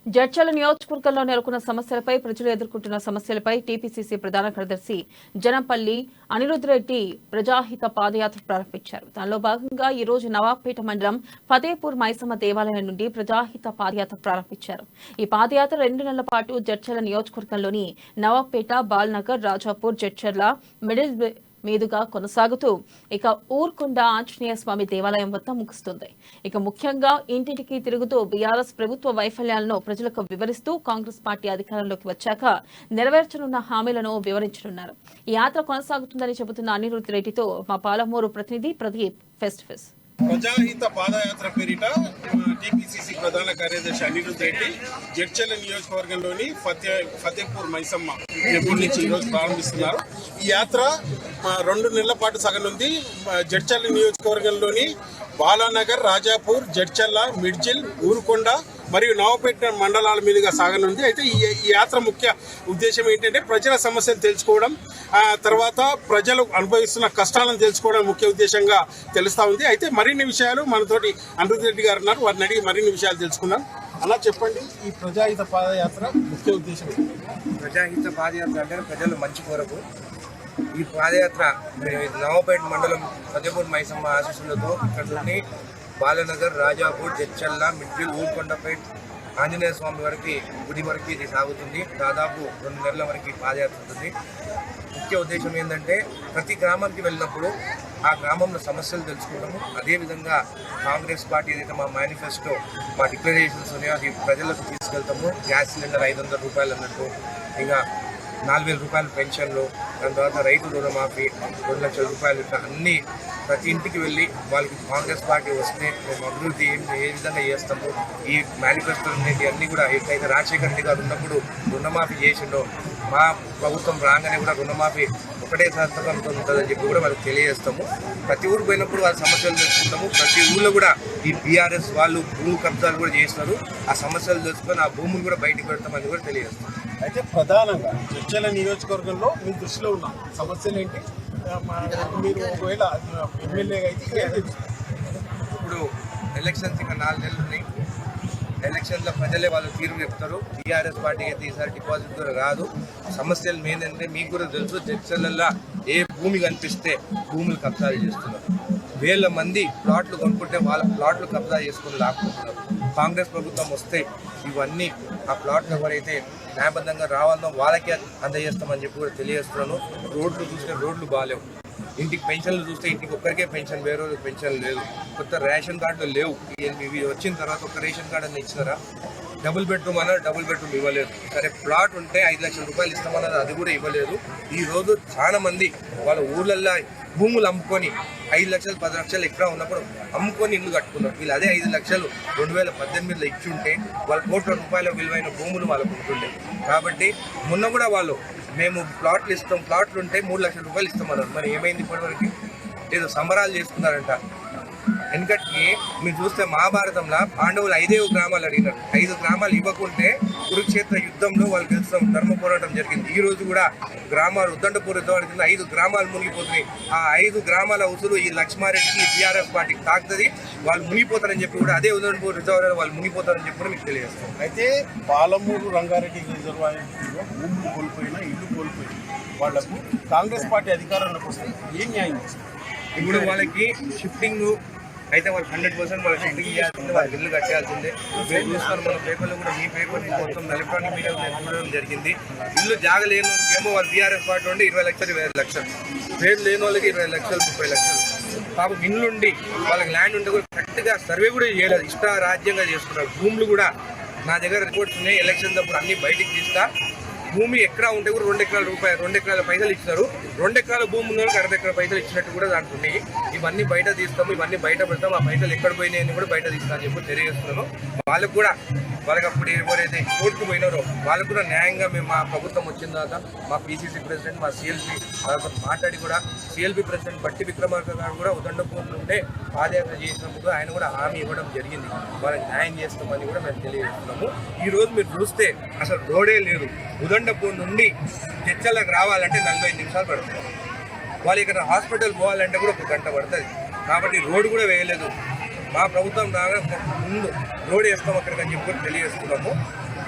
జడ్చర్ల నియోజకవర్గంలో నెలకొన్న సమస్యలపై ప్రజలు ఎదుర్కొంటున్న సమస్యలపై టీపీసీసీ ప్రధాన కార్యదర్శి జనంపల్లి అనిరుద్ రెడ్డి ప్రజాహిత పాదయాత్ర ప్రారంభించారు. దానిలో భాగంగా ఈ రోజు నవాబ్పేట మండలం ఫతేపూర్ మైసమ్మ దేవాలయం నుండి ప్రజాహిత పాదయాత్ర ప్రారంభించారు. ఈ పాదయాత్ర 2 నెలల పాటు జడ్చర్ల నియోజకవర్గంలోని నవాబ్పేట, బాల్నగర్, రాజాపూర్, జడ్చర్ల, మిడిల్ మీదుగా కొనసాగుతూ ఇక ఊర్కొండ ఆంజనేయ స్వామి దేవాలయం వద్ద ముగుస్తుంది. ఇక ముఖ్యంగా ఇంటింటికి తిరుగుతూ బీఆర్ఎస్ ప్రభుత్వ వైఫల్యాలను ప్రజలకు వివరిస్తూ కాంగ్రెస్ పార్టీ అధికారంలోకి వచ్చాక నెరవేర్చనున్న హామీలను వివరించనున్నారు. ఈ యాత్ర కొనసాగుతుందని చెబుతున్న అనిరుద్ రెడ్డితో మా పాలమూరు ప్రతినిధి ప్రదీప్ ఫేస్ టు ఫేస్. ప్రజాహిత పాదయాత్ర పేరిట టీపీసీసీ ప్రధాన కార్యదర్శి అనిరుద్ రెడ్డి జడ్చర్ల నియోజకవర్గంలోని ఫతేపూర్ మైసమ్మ టెంపుల్ నుంచి ఈరోజు ప్రారంభిస్తున్నారు. ఈ యాత్ర 2 నెలల పాటు సాగనుంది. జడ్చర్ల నియోజకవర్గంలోని బాలానగర్, రాజాపూర్, జడ్చర్ల, మిడ్జిల్, ఊరుకొండ మరియు నవాబ్పేట మండలాల మీదుగా సాగనుంది. అయితే ఈ యాత్ర ముఖ్య ఉద్దేశం ఏంటంటే ప్రజల సమస్యలు తెలుసుకోవడం, తర్వాత ప్రజలు అనుభవిస్తున్న కష్టాలను తెలుసుకోవడం ముఖ్య ఉద్దేశంగా తెలుస్తా ఉంది. అయితే మరిన్ని విషయాలు మనతోటి అనిరుద్ రెడ్డి గారు ఉన్నారు, వారిని అడిగి మరిన్ని విషయాలు తెలుసుకుందాం. అలా చెప్పండి, ఈ ప్రజాహిత పాదయాత్ర ముఖ్య ఉద్దేశం? ప్రజాహిత పాదయాత్ర అంటే ప్రజలు మంచి కొరకు ఈ పాదయాత్ర నవాబ్పేట మండలం ఫతేపూర్ మైసమ్మ ఆశీస్సులతో ఇక్కడ నుండి బాలనగర్, రాజాపూర్, జడ్చర్ల, మిడ్జిల్, ఊరుకొండపేట ఆంజనేయ స్వామి వరకు గుడి వరకు ఇది సాగుతుంది. దాదాపు 2 నెలల వరకు పాదయాత్ర ఉంటుంది. ముఖ్య ఉద్దేశం ఏంటంటే ప్రతి గ్రామానికి వెళ్ళినప్పుడు ఆ గ్రామంలో సమస్యలు తెలుసుకుంటాము. అదేవిధంగా కాంగ్రెస్ పార్టీ ఏదైతే మా మేనిఫెస్టో, మా డిక్లరేషన్స్ ఉన్నాయో అది ప్రజలకు తీసుకెళ్తాము. గ్యాస్ సిలిండర్ 500 రూపాయలు అన్నట్టు, ఇంకా 4,000 రూపాయలు పెన్షన్లు, దాని తర్వాత రైతు రుణమాఫీ 2 లక్షల రూపాయలు, ఇట్లా అన్నీ ప్రతి ఇంటికి వెళ్ళి వాళ్ళకి కాంగ్రెస్ పార్టీ వస్తే మేము అభివృద్ధి ఏ విధంగా చేస్తాము, ఈ మేనిఫెస్టోలు అనేది అన్నీ కూడా ఎట్లయితే రాజశేఖర్ రెడ్డి గారు ఉన్నప్పుడు రుణమాఫీ చేసిండో మా ప్రభుత్వం రాగానే కూడా రుణమాఫీ ఒకటే సంతకంతో ఉంటుందని చెప్పి కూడా వాళ్ళకి తెలియజేస్తాము. ప్రతి ఊరు పోయినప్పుడు వాళ్ళ సమస్యలు తెలుసుకుంటాము. ప్రతి ఊళ్ళో కూడా ఈ బీఆర్ఎస్ వాళ్ళు భూ కబ్జాలు కూడా చేస్తున్నారు. ఆ సమస్యలు తెలుసుకొని ఆ భూములు కూడా బయటకు పెడతామని కూడా తెలియజేస్తాం. అయితే ప్రధానంగా జడ్చర్ల నియోజకవర్గంలో మీ దృష్టిలో ఉన్న సమస్యలు ఏంటి? మీరు ఒకవేళ ఎమ్మెల్యేగా అయితే ఇప్పుడు ఎలక్షన్స్ ఇంకా 4 నెలలు ఉన్నాయి. ఎలక్షన్లో ప్రజలే వాళ్ళు తీరు చెప్తారు. టీఆర్ఎస్ పార్టీ అయితే ఈసారి డిపాజిట్ కూడా రాదు. సమస్యలు మెయిన్ అంటే మీకు కూడా తెలుసు, జడ్చర్లలో ఏ భూమి కనిపిస్తే భూములు కబ్జాలు చేస్తున్నారు. 1000 మంది ప్లాట్లు కొనుక్కుంటే వాళ్ళ ప్లాట్లు కబ్జా చేసుకుని లాక్కుంటున్నారు. కాంగ్రెస్ ప్రభుత్వం వస్తే ఇవన్నీ ఆ ప్లాట్లు ఎవరైతే న్యాయబద్ధంగా రావాలనో వాళ్ళకే అందజేస్తామని చెప్పి కూడా తెలియజేస్తున్నాను. రోడ్లు చూస్తే రోడ్లు బాగాలేవు. ఇంటికి పెన్షన్లు చూస్తే ఇంటికి ఒక్కరికే పెన్షన్, వేరే రోజుకి పెన్షన్ లేదు. కొత్త రేషన్ కార్డులు లేవు. ఇవి వచ్చిన తర్వాత ఒక రేషన్ కార్డు అని ఇచ్చినారా? డబుల్ బెడ్రూమ్ అన్నారు, డబుల్ బెడ్రూమ్ ఇవ్వలేదు. సరే ప్లాట్ ఉంటే 5 లక్షల రూపాయలు ఇస్తామన్నది, అది కూడా ఇవ్వలేదు. ఈరోజు చాలా మంది వాళ్ళ ఊళ్ళల్లో భూములు అమ్ముకొని 5 లక్షలు 10 లక్షలు ఎక్కడ ఉన్నప్పుడు అమ్ముకొని ఇల్లు కట్టుకున్నారు. వీళ్ళు అదే 5 లక్షలు 2018లో ఇచ్చుంటే వాళ్ళ కోట్ల రూపాయల విలువైన భూములు వాళ్ళకు ఉంటుండే. కాబట్టి మొన్న కూడా వాళ్ళు మేము ప్లాట్లు ఇస్తాం, ప్లాట్లు ఉంటే 3 లక్షల రూపాయలు ఇస్తామన్నారు. మరి ఏమైంది? ఇప్పటివరకు ఏదో సంబరాలు చేసుకున్నారంట. ఎందుకంటే మీరు చూస్తే మహాభారతంలో పాండవులు 5 గ్రామాలు అడిగినారు. 5 గ్రామాలు ఇవ్వకుంటే కురుక్షేత్ర యుద్ధంలో వాళ్ళు గెలుస్తాం, ధర్మ పోరాటం జరిగింది. ఈ రోజు కూడా గ్రామాలు ఉద్దండపూర్ యుద్ధం అడిగింది, 5 గ్రామాలు మునిగిపోతున్నాయి. ఆ 5 గ్రామాల ఉసులు ఈ లక్ష్మారెడ్డికి టీఆర్ఎస్ పార్టీకి తాకుతుంది. వాళ్ళు మునిగిపోతారని చెప్పి కూడా అదే ఉద్దండపూర్ రిజర్వాయర్ వాళ్ళు మునిగిపోతారని చెప్పి కూడా మీకు తెలియజేస్తాం. అయితే పాలమూరు రంగారెడ్డి రిజర్వాయర్ భూములు కోల్పోయినా, ఇల్లు కోల్పోయినా వాళ్లకు కాంగ్రెస్ పార్టీ అధికారంలోకి వస్తే ఏం న్యాయం చేస్తారు? ఇప్పుడు వాళ్ళకి షిఫ్టింగ్ అయితే వాళ్ళు 100% వాళ్ళకి షిఫ్టింగ్ చేయాల్సిందే, వాళ్ళకి ఇల్లు కట్టాల్సిందే. మీరు చూస్తారు మన పేపర్లో కూడా, మీ పేపర్ నుంచి మొత్తం ఎలక్ట్రానిక్ మీడియా చూడడం జరిగింది. ఇల్లు జాగలేని ఏమో వాళ్ళు బీఆర్ఎస్ పార్టీ ఉండి 20 లక్షలు 25 లక్షలు, పేరు లేని వాళ్ళకి 20 లక్షలు 30 లక్షలు. పాపం ఇల్లుండి వాళ్ళకి ల్యాండ్ ఉంటే కూడా కరెక్ట్గా సర్వే కూడా చేయలేదు, ఇష్ట రాజ్యంగా చేసుకున్నారు. భూములు కూడా నా దగ్గర రిపోర్ట్స్ ఉన్నాయి. ఎలక్షన్స్ అప్పుడు అన్ని బయటికి తీస్తా. భూమి ఎకరా ఉంటే కూడా 2 ఎకరాల పైసలు ఇచ్చినారు. 2 ఎకరాల భూమి ఉన్న వాళ్ళకి 1/2 ఎకరాల పైసలు ఇచ్చినట్టు కూడా దాంట్లో ఉన్నాయి. ఇవన్నీ బయట తీస్తాము, ఇవన్నీ బయట పెడతాము. ఆ పైసలు ఎక్కడ పోయినాయని కూడా బయట తీస్తామని చెప్పి తెలియజేస్తున్నాను. వాళ్ళకు కూడా వాళ్ళకి అప్పుడు ఎవరైతే కోర్టుకు పోయినారో వాళ్ళకు కూడా న్యాయంగా మేము మా ప్రభుత్వం వచ్చిన తర్వాత మా పీసీసీ ప్రెసిడెంట్, మా సిఎల్పీ వాళ్ళతో మాట్లాడి కూడా సిఎల్పీ ప్రెసిడెంట్ బట్టి విక్రమార్క గారు కూడా ఉదండపూర్ నుండే పాదయాత్ర చేసినప్పుడు ఆయన కూడా హామీ ఇవ్వడం జరిగింది. వాళ్ళకి న్యాయం చేస్తామని కూడా మేము తెలియజేస్తున్నాము. ఈరోజు మీరు చూస్తే అసలు రోడే లేదు. ఉదండపూర్ నుండి జడ్చర్లకు రావాలంటే 45 నిమిషాలు పడుతుంది. వాళ్ళు ఇక్కడ హాస్పిటల్ పోవాలంటే కూడా 1 గంట పడుతుంది. కాబట్టి రోడ్డు కూడా వేయలేదు. మా ప్రభుత్వం రాగా ముందు రోడ్ వేస్తాం అక్కడికి అని చెప్పి తెలియజేస్తున్నాము.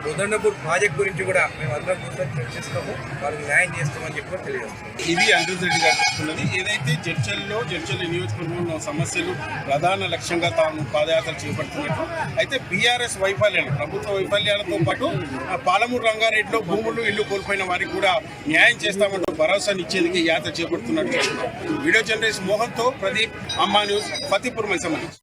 బోధన్నపూర్ ప్రాజెక్ట్ గురించి కూడా మేము అందరం కూర్చొని చర్చిస్తాము, వాళ్ళకి న్యాయం చేస్తామని చెప్పి తెలియజేస్తాం. ఇది అనిరుద్ రెడ్డి గారు చెప్తున్నది. ఏదైతే జడ్చల్ నియోజకవర్గంలో ఉన్న సమస్యలు ప్రధాన లక్ష్యంగా తాను పాదయాత్ర చేపడుతున్నట్టు, అయితే బీఆర్ఎస్ వైఫల్యాలు, ప్రభుత్వ వైఫల్యాలతో పాటు పాలమూరు రంగారెడ్డిలో భూములు ఇల్లు కోల్పోయిన వారికి కూడా న్యాయం చేస్తామంటూ భరోసానిచ్చేందుకు యాత్ర చేపడుతున్నట్టు చెప్తున్నారు. వీడియో జర్నలిస్ట్ మోహన్తో ప్రదీప్, అమ్మా న్యూస్, ఫతేపూర్ మైసమ్మ.